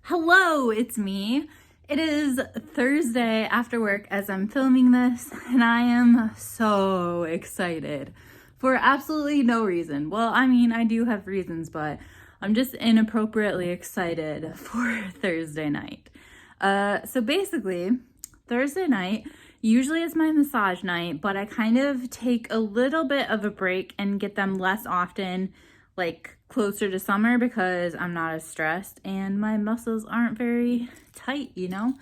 Hello, it's me. It is Thursday after work as I'm filming this, and I am so excited for absolutely no reason. Well, I mean, I do have reasons, but I'm just inappropriately excited for Thursday night. So basically, Thursday night usually is my massage night, but I kind of take a little bit of a break and get them less often, like closer to summer, because I'm not as stressed and my muscles aren't very tight, you know?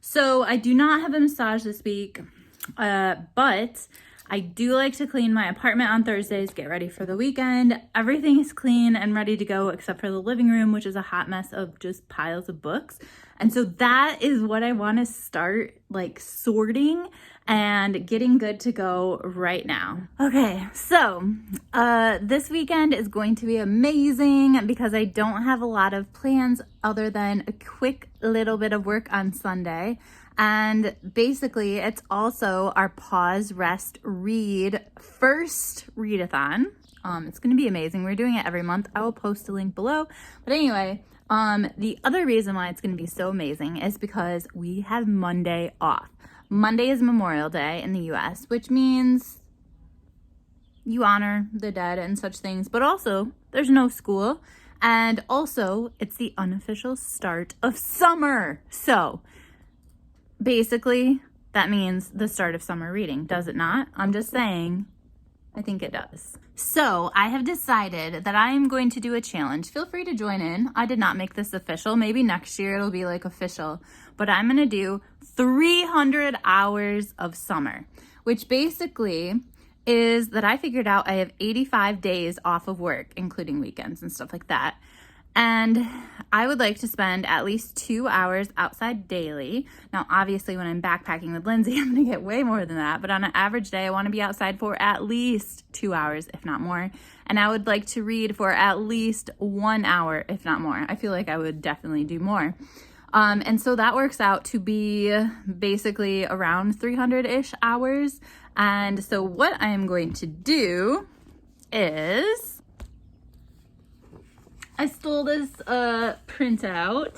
So I do not have a massage this week, but I do like to clean my apartment on Thursdays, get ready for the weekend. Everything is clean and ready to go except for the living room, which is a hot mess of just piles of books. And so that is what I want to start like sorting and getting good to go right now. Okay, so this weekend is going to be amazing because I don't have a lot of plans other than a quick little bit of work on Sunday. And basically, it's also our pause, rest, read first readathon. It's going to be amazing. We're doing it every month. I will post a link below. But anyway, the other reason why it's going to be so amazing is because we have Monday off. Monday is Memorial Day in the US, which means you honor the dead and such things, but also there's no school. And also it's the unofficial start of summer. So basically, that means the start of summer reading, does it not? I'm just saying, I think it does. So I have decided that I am going to do a challenge. Feel free to join in. I did not make this official. Maybe next year it'll be like official, but I'm going to do 300 hours of summer, which basically is that I figured out I have 85 days off of work, including weekends and stuff like that. And I would like to spend at least 2 hours outside daily. Now, obviously, when I'm backpacking with Lindsay, I'm going to get way more than that. But on an average day, I want to be outside for at least 2 hours, if not more. And I would like to read for at least 1 hour, if not more. I feel like I would definitely do more. And so that works out to be basically around 300-ish hours. And so what I am going to do is I stole this printout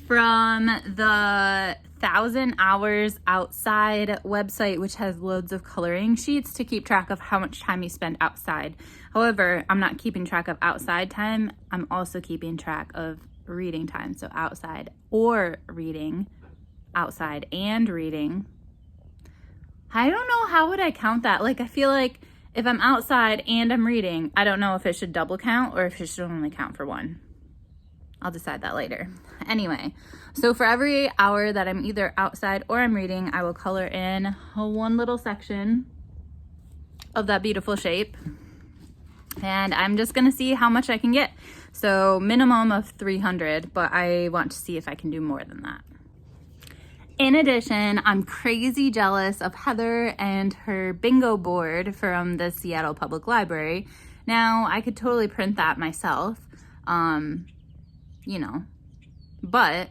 from the 1,000 Hours Outside website, which has loads of coloring sheets to keep track of how much time you spend outside. However, I'm not keeping track of outside time. I'm also keeping track of reading time. So outside or reading, outside and reading. I don't know, how would I count that? Like, I feel like if I'm outside and I'm reading, I don't know if it should double count or if it should only count for one. I'll decide that later. Anyway, so for every hour that I'm either outside or I'm reading, I will color in one little section of that beautiful shape. And I'm just gonna see how much I can get. So minimum of 300, but I want to see if I can do more than that. In addition, I'm crazy jealous of Heather and her bingo board from the Seattle Public Library. Now, I could totally print that myself, you know, but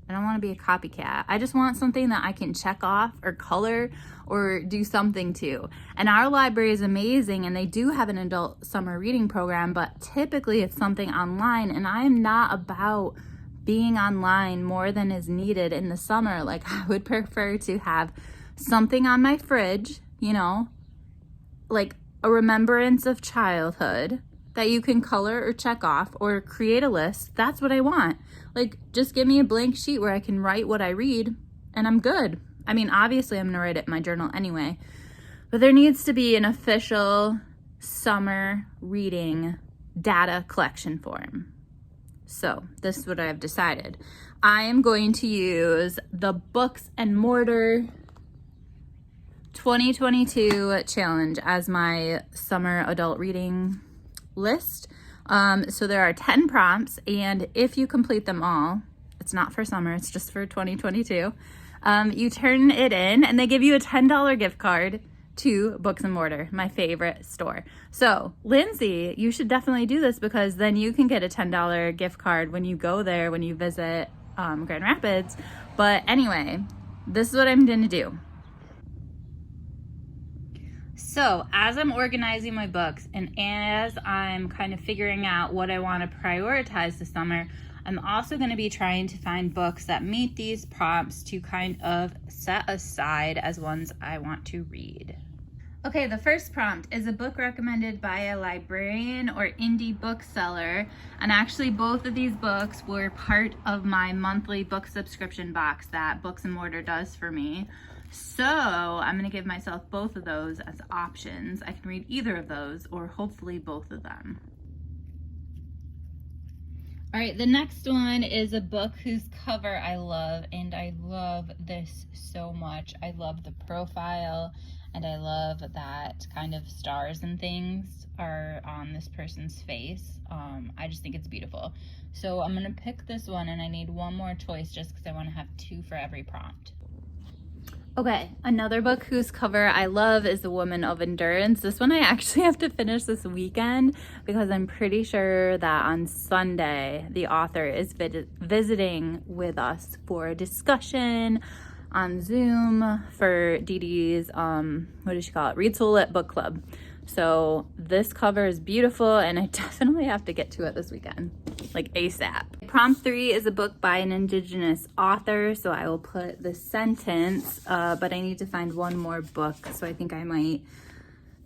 I don't want to be a copycat. I just want something that I can check off or color or do something to. And our library is amazing, and they do have an adult summer reading program, but typically it's something online, and I am not about being online more than is needed in the summer. Like, I would prefer to have something on my fridge, you know, like a remembrance of childhood that you can color or check off or create a list. That's what I want. Like, just give me a blank sheet where I can write what I read and I'm good. I mean, obviously I'm gonna write it in my journal anyway, but there needs to be an official summer reading data collection form. So this is what I've decided. I am going to use the Books and Mortar 2022 challenge as my summer adult reading list. So there are 10 prompts, and if you complete them all, it's not for summer, it's just for 2022. You turn it in and they give you a $10 gift card to Books and Mortar, my favorite store. So Lindsay, you should definitely do this, because then you can get a $10 gift card when you go there, when you visit Grand Rapids. But anyway, this is what I'm gonna do. So as I'm organizing my books and as I'm kind of figuring out what I want to prioritize this summer, I'm also going to be trying to find books that meet these prompts to kind of set aside as ones I want to read. Okay, the first prompt is a book recommended by a librarian or indie bookseller, and actually both of these books were part of my monthly book subscription box that Books and Mortar does for me. So I'm gonna give myself both of those as options. I can read either of those or hopefully both of them. All right, the next one is a book whose cover I love, and I love this so much. I love the profile, and I love that kind of stars and things are on this person's face. I just think it's beautiful. So I'm gonna pick this one, and I need one more choice just because I wanna have two for every prompt. Okay, another book whose cover I love is The Woman of Endurance. This one I actually have to finish this weekend because I'm pretty sure that on Sunday the author is visiting with us for a discussion on Zoom for Dee Dee's, what does she call it? Read Soul Lit Book Club. So this cover is beautiful and I definitely have to get to it this weekend, like ASAP. Prompt 3 is a book by an Indigenous author, so I will put the sentence, but I need to find one more book, so I think I might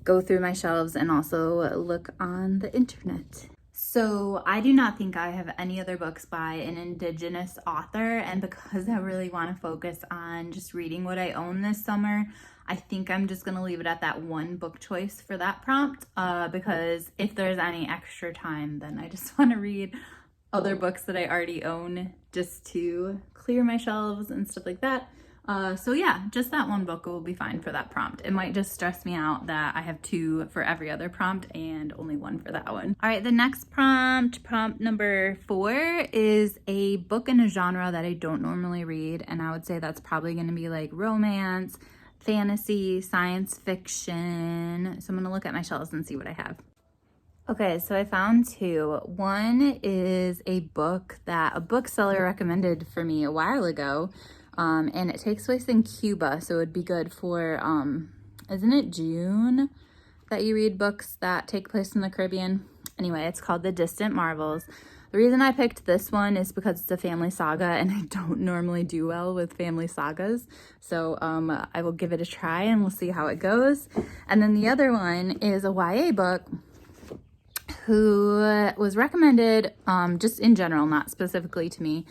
go through my shelves and also look on the internet. So I do not think I have any other books by an Indigenous author, and because I really want to focus on just reading what I own this summer, I think I'm just going to leave it at that one book choice for that prompt, because if there's any extra time, then I just want to read other books that I already own just to clear my shelves and stuff like that. So yeah, just that one book will be fine for that prompt. It might just stress me out that I have two for every other prompt and only one for that one. All right, the next prompt number 4, is a book in a genre that I don't normally read, and I would say that's probably going to be like romance, fantasy, science fiction. So I'm going to look at my shelves and see what I have. Okay, so I found two. One is a book that a bookseller recommended for me a while ago, and it takes place in Cuba, so it would be good for, isn't it June that you read books that take place in the Caribbean? Anyway, it's called The Distant Marvels. The reason I picked this one is because it's a family saga, and I don't normally do well with family sagas, so I will give it a try and we'll see how it goes. And then the other one is a YA book who was recommended, just in general, not specifically to me,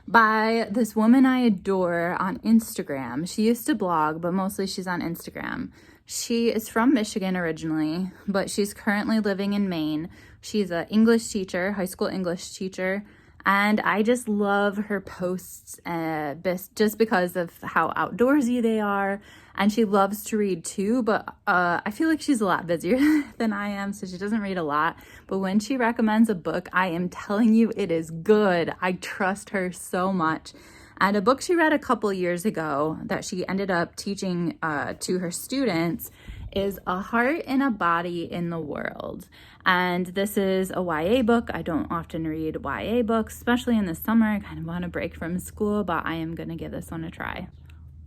by this woman I adore on Instagram. She used to blog, but mostly she's on Instagram. She is from Michigan originally, but she's currently living in Maine. She's an English teacher, high school English teacher, and I just love her posts just because of how outdoorsy they are. And she loves to read too, but I feel like she's a lot busier than I am, so she doesn't read a lot. But when she recommends a book, I am telling you it is good. I trust her so much. And a book she read a couple years ago that she ended up teaching to her students is A Heart and a Body in the World. And this is a YA book. I don't often read YA books, especially in the summer. I kind of want a break from school, but I am going to give this one a try.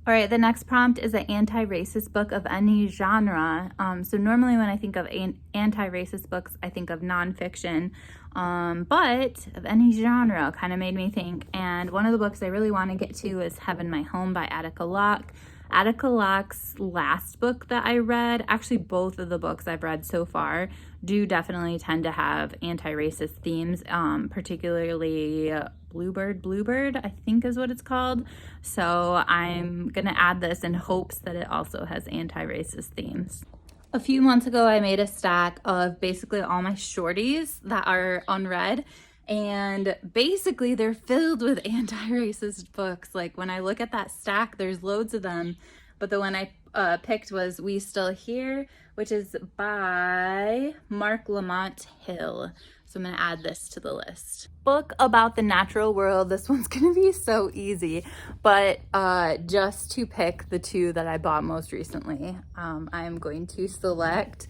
All right, the next prompt is an anti-racist book of any genre. So normally when I think of anti-racist books, I think of nonfiction, but of any genre kind of made me think. And one of the books I really want to get to is Heaven My Home by Attica Locke. Attica Locke's last book that I read, actually both of the books I've read so far, do definitely tend to have anti-racist themes, particularly Bluebird, I think is what it's called. So I'm gonna add this in hopes that it also has anti-racist themes. A few months ago, I made a stack of basically all my shorties that are unread, and basically they're filled with anti-racist books. Like when I look at that stack, there's loads of them, but the one I picked was We Still Here, which is by Mark Lamont Hill. So I'm gonna add this to the list. Book about the natural world. This one's gonna be so easy, but just to pick the two that I bought most recently, I'm going to select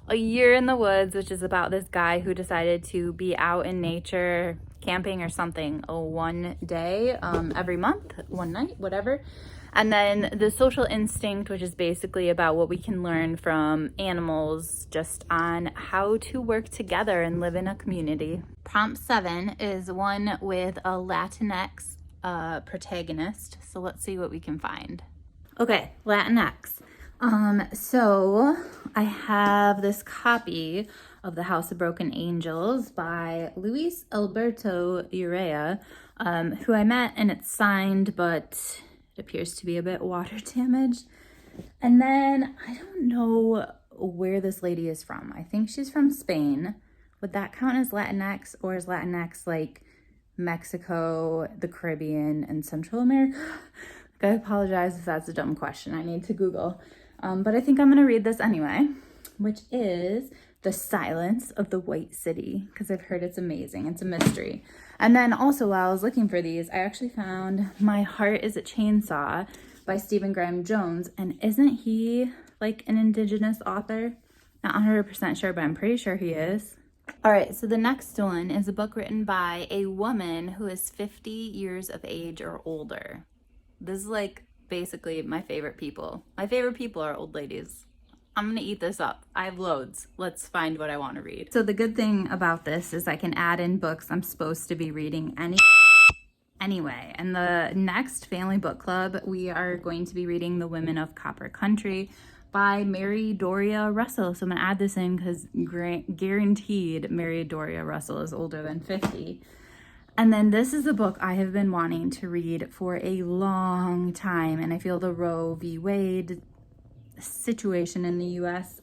A Year in the Woods, which is about this guy who decided to be out in nature, camping or something, one day every month, one night, whatever. And then the social instinct, which is basically about what we can learn from animals just on how to work together and live in a community. Prompt 7 is one with a Latinx protagonist. So let's see what we can find. Okay, Latinx. So I have this copy of The House of Broken Angels by Luis Alberto Urrea, who I met, and it's signed, but it appears to be a bit water damaged. And then I don't know where this lady is from. I think she's from Spain. Would that count as Latinx, or is Latinx like Mexico, the Caribbean, and Central America? I apologize if that's a dumb question. I need to Google. But I think I'm going to read this anyway, which is The Silence of the White City, because I've heard it's amazing. It's a mystery. And then also while I was looking for these, I actually found My Heart is a Chainsaw by Stephen Graham Jones. And isn't he like an Indigenous author? Not 100% sure, but I'm pretty sure he is. All right, so the next one is a book written by a woman who is 50 years of age or older. This is like basically my favorite people. My favorite people are old ladies. I'm gonna eat this up. I have loads. Let's find what I want to read. So the good thing about this is I can add in books I'm supposed to be reading anyway. And the next family book club, we are going to be reading The Women of Copper Country by Mary Doria Russell. So I'm gonna add this in because guaranteed Mary Doria Russell is older than 50. And then this is a book I have been wanting to read for a long time, and I feel the Roe v. Wade situation in the US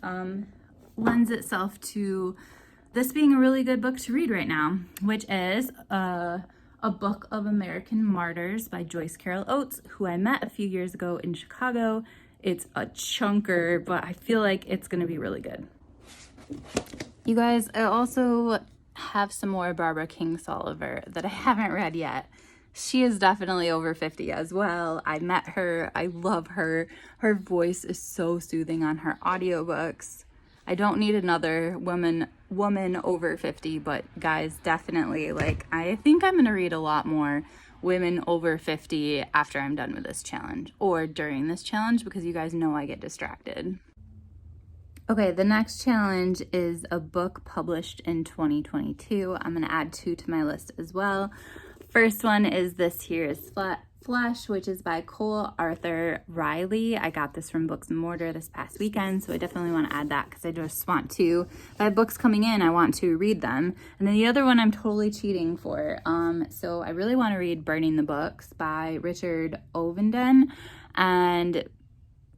lends itself to this being a really good book to read right now, which is A Book of American Martyrs by Joyce Carol Oates, who I met a few years ago in Chicago. It's a chunker, but I feel like it's gonna be really good. You guys, I also have some more Barbara Kingsolver that I haven't read yet. She is definitely over 50 as well. I met her. I love her. Her voice is so soothing on her audiobooks. I don't need another woman over 50, but guys, definitely, like, I think I'm going to read a lot more women over 50 after I'm done with this challenge, or during this challenge, because you guys know I get distracted. Okay, the next challenge is a book published in 2022. I'm going to add 2 to my list as well. First one is This Here Is Flesh, which is by Cole Arthur Riley. I got this from Books and Mortar this past weekend, so I definitely want to add that because I just want to, if I have books coming in, I want to read them. And then the other one I'm totally cheating for. So I really want to read Burning the Books by Richard Ovenden, and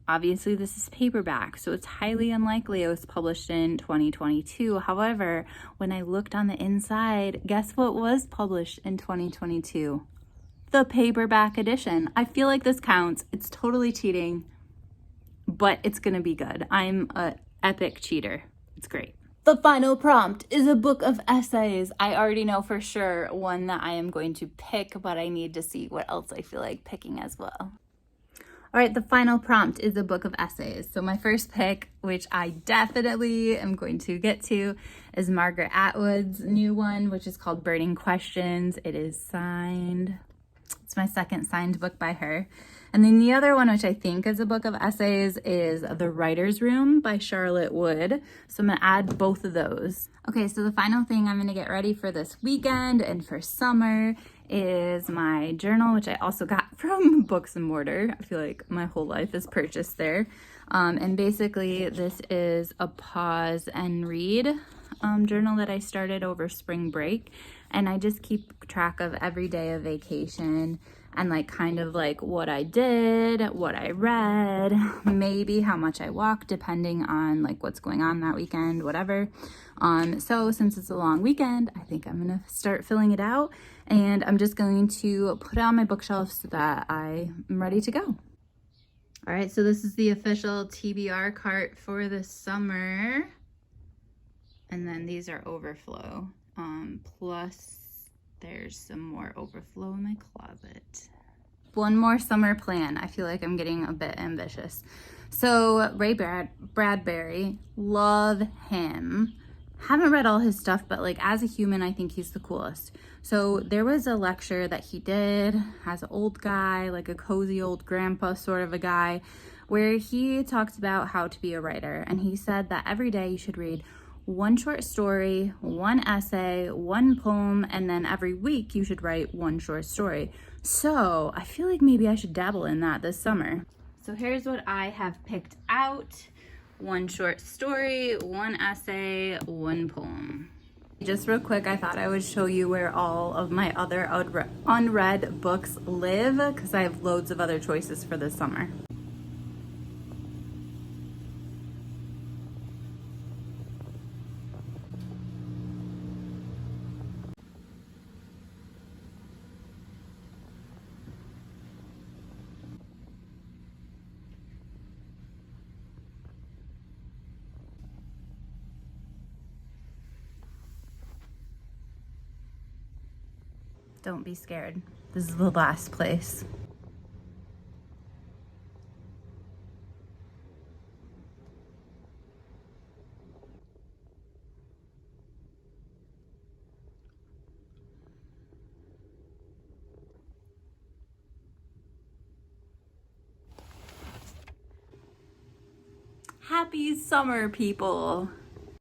obviously this is paperback, so it's highly unlikely it was published in 2022. However, when I looked on the inside, guess what was published in 2022? The paperback edition. I feel like this counts. It's totally cheating, but it's gonna be good. I'm an epic cheater. It's great. The final prompt is a book of essays. I already know for sure one that I am going to pick, but I need to see what else I feel like picking as well. All right, the final prompt is a book of essays. So my first pick, which I definitely am going to get to, is Margaret Atwood's new one, which is called Burning Questions. It is signed. It's my second signed book by her. And then the other one, which I think is a book of essays, is The Writer's Room by Charlotte Wood. So I'm gonna add both of those. Okay, so the final thing I'm gonna get ready for this weekend and for summer is my journal, which I also got from Books and Mortar. I feel like my whole life is purchased there. And basically this is a pause and read journal that I started over spring break. And I just keep track of every day of vacation and like kind of like what I did, what I read, maybe how much I walked, depending on like what's going on that weekend, whatever. So since it's a long weekend, I think I'm gonna start filling it out, and I'm just going to put it on my bookshelf so that I am ready to go. All right, so this is the official TBR cart for the summer. And then these are overflow. Plus there's some more overflow in my closet. One more summer plan. I feel like I'm getting a bit ambitious. So Ray Bradbury, love him. haven't read all his stuff, but like as a human, I think he's the coolest. So there was a lecture that he did as an old guy, like a cozy old grandpa sort of a guy, where he talked about how to be a writer. And he said that every day you should read one short story, one essay, one poem, and then every week you should write one short story. So I feel like maybe I should dabble in that this summer. So here's what I have picked out. One short story, one essay, one poem. Just real quick, I thought I would show you where all of my other unread books live, because I have loads of other choices for this summer. Don't be scared. This is the last place. Happy summer, people.